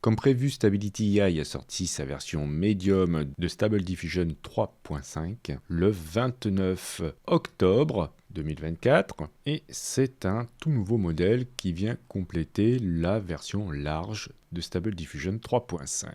Comme prévu, Stability AI a sorti sa version Medium de Stable Diffusion 3.5 le 29 octobre 2024 et c'est un tout nouveau modèle qui vient compléter la version large de Stable Diffusion 3.5.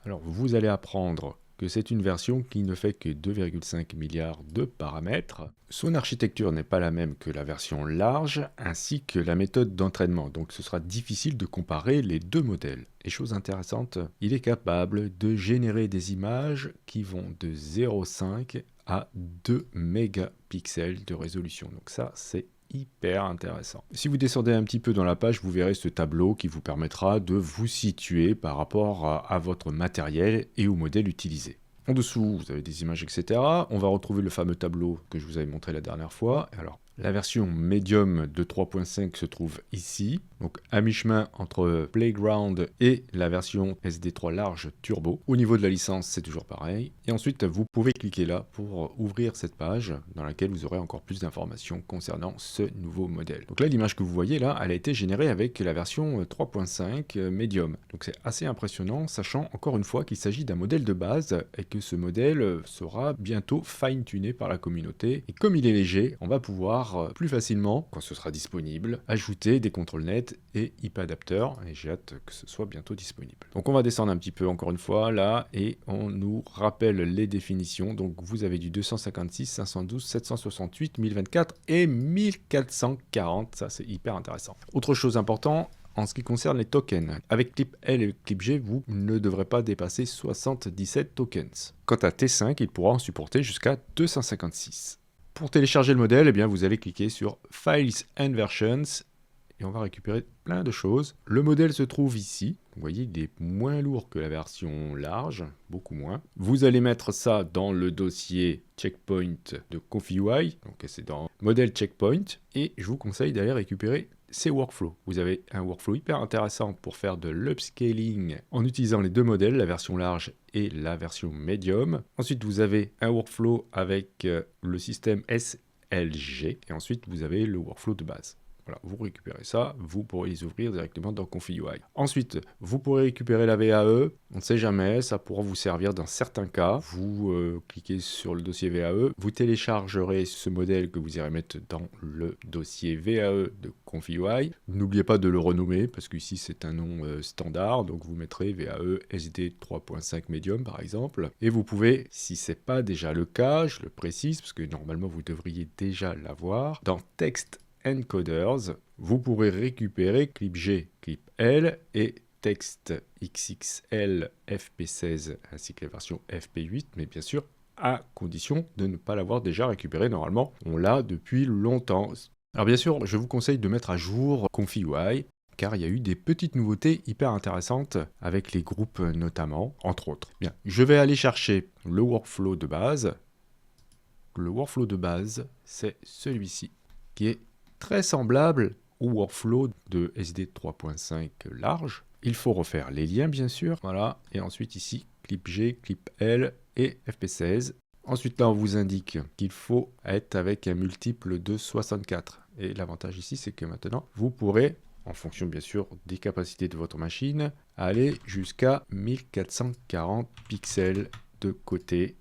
Alors vous allez apprendre que c'est une version qui ne fait que 2,5 milliards de paramètres. Son architecture n'est pas la même que la version large, ainsi que la méthode d'entraînement, donc ce sera difficile de comparer les deux modèles. Et chose intéressante, il est capable de générer des images qui vont de 0,5 à 2 mégapixels de résolution. Donc ça, c'est hyper intéressant. Si vous descendez un petit peu dans la page, vous verrez ce tableau qui vous permettra de vous situer par rapport à votre matériel et au modèle utilisé. En dessous, vous avez des images, etc. On va retrouver le fameux tableau que je vous avais montré la dernière fois. Alors, la version médium de 3.5 se trouve ici, donc à mi-chemin entre Playground et la version SD3 large Turbo. Au niveau de la licence, c'est toujours pareil. Et ensuite, vous pouvez cliquer là pour ouvrir cette page dans laquelle vous aurez encore plus d'informations concernant ce nouveau modèle. Donc là, l'image que vous voyez là, elle a été générée avec la version 3.5 médium. Donc c'est assez impressionnant, sachant encore une fois qu'il s'agit d'un modèle de base et que ce modèle sera bientôt fine-tuné par la communauté. Et comme il est léger, on va pouvoir plus facilement, quand ce sera disponible, ajouter des contrôles nets et IP adapteurs, et j'ai hâte que ce soit bientôt disponible. Donc on va descendre un petit peu encore une fois là, et on nous rappelle les définitions. Donc vous avez du 256, 512, 768, 1024 et 1440, ça c'est hyper intéressant. Autre chose importante, en ce qui concerne les tokens, avec Clip L et Clip G, vous ne devrez pas dépasser 77 tokens. Quant à T5, il pourra en supporter jusqu'à 256. Pour télécharger le modèle, eh bien, vous allez cliquer sur Files and Versions et on va récupérer plein de choses. Le modèle se trouve ici. Vous voyez, il est moins lourd que la version large, beaucoup moins. Vous allez mettre ça dans le dossier Checkpoint de ConfigUI, donc c'est dans Modèle Checkpoint, et je vous conseille d'aller récupérer ces workflows. Vous avez un workflow hyper intéressant pour faire de l'upscaling en utilisant les deux modèles, la version large et la version médium. Ensuite, vous avez un workflow avec le système SLG et ensuite, vous avez le workflow de base. Voilà, vous récupérez ça, vous pourrez les ouvrir directement dans ConfigUI. Ensuite, vous pourrez récupérer la VAE, on ne sait jamais, ça pourra vous servir dans certains cas. Vous cliquez sur le dossier VAE, vous téléchargerez ce modèle que vous irez mettre dans le dossier VAE de ConfigUI. N'oubliez pas de le renommer, parce qu'ici c'est un nom standard, donc vous mettrez VAE SD 3.5 Medium par exemple. Et vous pouvez, si ce n'est pas déjà le cas, je le précise, parce que normalement vous devriez déjà l'avoir, dans Text Encoders, vous pourrez récupérer Clip G, Clip L et texte XXL FP16 ainsi que la version FP8, mais bien sûr à condition de ne pas l'avoir déjà récupéré. Normalement, on l'a depuis longtemps. Alors bien sûr, je vous conseille de mettre à jour ConfigUI, car il y a eu des petites nouveautés hyper intéressantes avec les groupes notamment, entre autres. Bien, je vais aller chercher le workflow de base. Le workflow de base, c'est celui-ci, qui est très semblable au workflow de SD 3.5 large. Il faut refaire les liens, bien sûr. Voilà. Et ensuite, ici, Clip G, Clip L et FP16. Ensuite, là, on vous indique qu'il faut être avec un multiple de 64. Et l'avantage ici, c'est que maintenant, vous pourrez, en fonction, bien sûr, des capacités de votre machine, aller jusqu'à 1440 pixels de côté.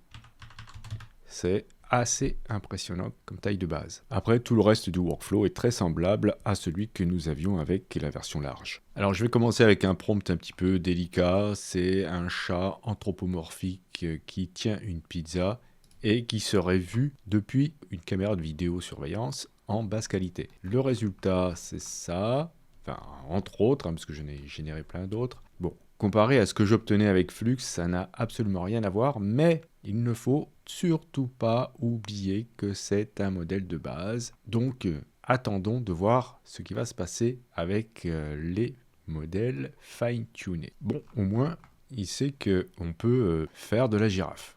C'est assez impressionnant comme taille de base. Après, tout le reste du workflow est très semblable à celui que nous avions avec la version large. Alors, je vais commencer avec un prompt un petit peu délicat. C'est un chat anthropomorphique qui tient une pizza et qui serait vu depuis une caméra de vidéosurveillance en basse qualité. Le résultat, c'est ça. Enfin, entre autres, hein, parce que j'en ai généré plein d'autres. Bon, comparé à ce que j'obtenais avec Flux, ça n'a absolument rien à voir, mais il ne faut surtout pas oublier que c'est un modèle de base. Donc, attendons de voir ce qui va se passer avec les modèles fine-tunés. Bon, au moins, il sait qu'on peut faire de la girafe.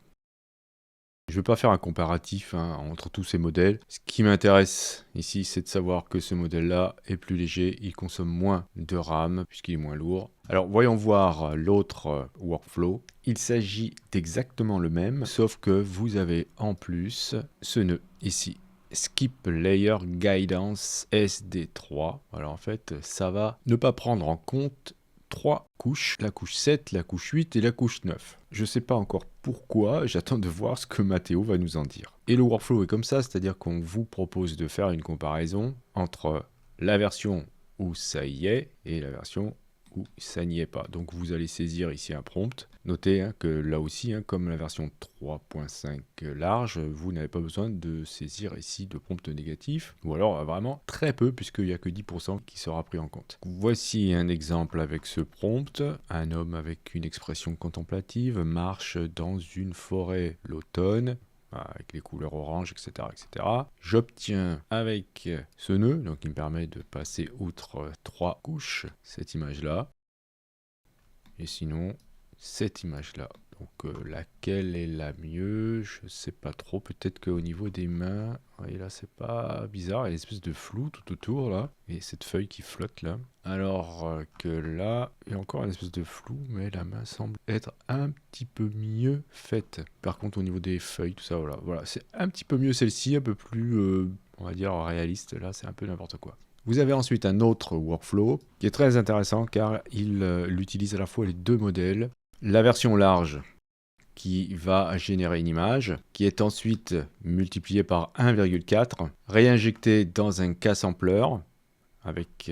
Je ne vais pas faire un comparatif entre tous ces modèles. Ce qui m'intéresse ici, c'est de savoir que ce modèle-là est plus léger, il consomme moins de RAM puisqu'il est moins lourd. Alors voyons voir l'autre workflow. Il s'agit d'exactement le même, sauf que vous avez en plus ce nœud ici. Skip Layer Guidance SD3. Alors en fait, ça va ne pas prendre en compte 3 couches, la couche 7, la couche 8 et la couche 9. Je ne sais pas encore pourquoi, j'attends de voir ce que Mathéo va nous en dire. Et le workflow est comme ça, c'est-à-dire qu'on vous propose de faire une comparaison entre la version où ça y est et la version où ça n'y est pas. Donc vous allez saisir ici un prompt. Notez que là aussi, comme la version 3.5 large, vous n'avez pas besoin de saisir ici de prompt négatif, ou alors vraiment très peu, puisqu'il n'y a que 10% qui sera pris en compte. Voici un exemple avec ce prompt. Un homme avec une expression contemplative marche dans une forêt l'automne, avec les couleurs orange, etc. etc. J'obtiens avec ce nœud, donc il me permet de passer outre 3 couches, cette image-là. Et sinon, cette image-là. Donc laquelle est la mieux? Je sais pas trop. Peut-être qu'au niveau des mains, et là c'est pas bizarre, il y a une espèce de flou tout autour là. Et cette feuille qui flotte là. Alors que là, il y a encore une espèce de flou, mais la main semble être un petit peu mieux faite. Par contre au niveau des feuilles, tout ça, voilà. C'est un petit peu mieux celle-ci, un peu plus, on va dire, réaliste. Là c'est un peu n'importe quoi. Vous avez ensuite un autre workflow qui est très intéressant car il utilise à la fois les deux modèles. La version large qui va générer une image, qui est ensuite multipliée par 1,4, réinjectée dans un K-sampler, avec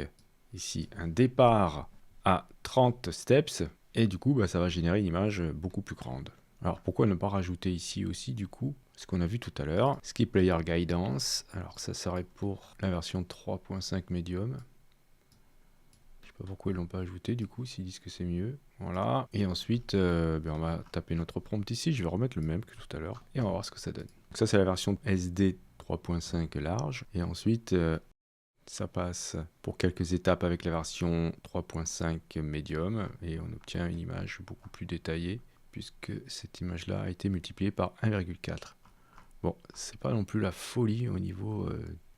ici un départ à 30 steps, et du coup ça va générer une image beaucoup plus grande. Alors pourquoi ne pas rajouter ici aussi du coup ce qu'on a vu tout à l'heure, Skip Layer Guidance, alors ça serait pour la version 3.5 Medium. Je sais pas pourquoi ils l'ont pas ajouté du coup, s'ils disent que c'est mieux. Voilà, et ensuite on va taper notre prompt ici, je vais remettre le même que tout à l'heure, et on va voir ce que ça donne. Donc ça c'est la version SD 3.5 large, et ensuite ça passe pour quelques étapes avec la version 3.5 Medium, et on obtient une image beaucoup plus détaillée, puisque cette image-là a été multipliée par 1,4. Bon, c'est pas non plus la folie au niveau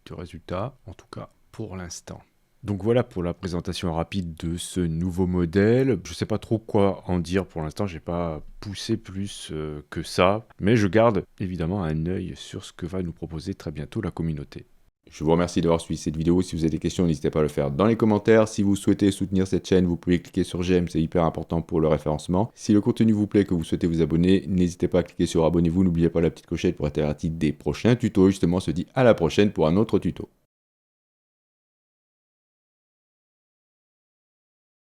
du résultat, en tout cas pour l'instant. Donc voilà pour la présentation rapide de ce nouveau modèle. Je ne sais pas trop quoi en dire pour l'instant, j'ai pas poussé plus que ça, mais je garde évidemment un œil sur ce que va nous proposer très bientôt la communauté. Je vous remercie d'avoir suivi cette vidéo. Si vous avez des questions, n'hésitez pas à le faire dans les commentaires. Si vous souhaitez soutenir cette chaîne, vous pouvez cliquer sur j'aime, c'est hyper important pour le référencement. Si le contenu vous plaît et que vous souhaitez vous abonner, n'hésitez pas à cliquer sur abonnez-vous. N'oubliez pas la petite clochette pour être averti des prochains tutos. Justement, on se dit à la prochaine pour un autre tuto.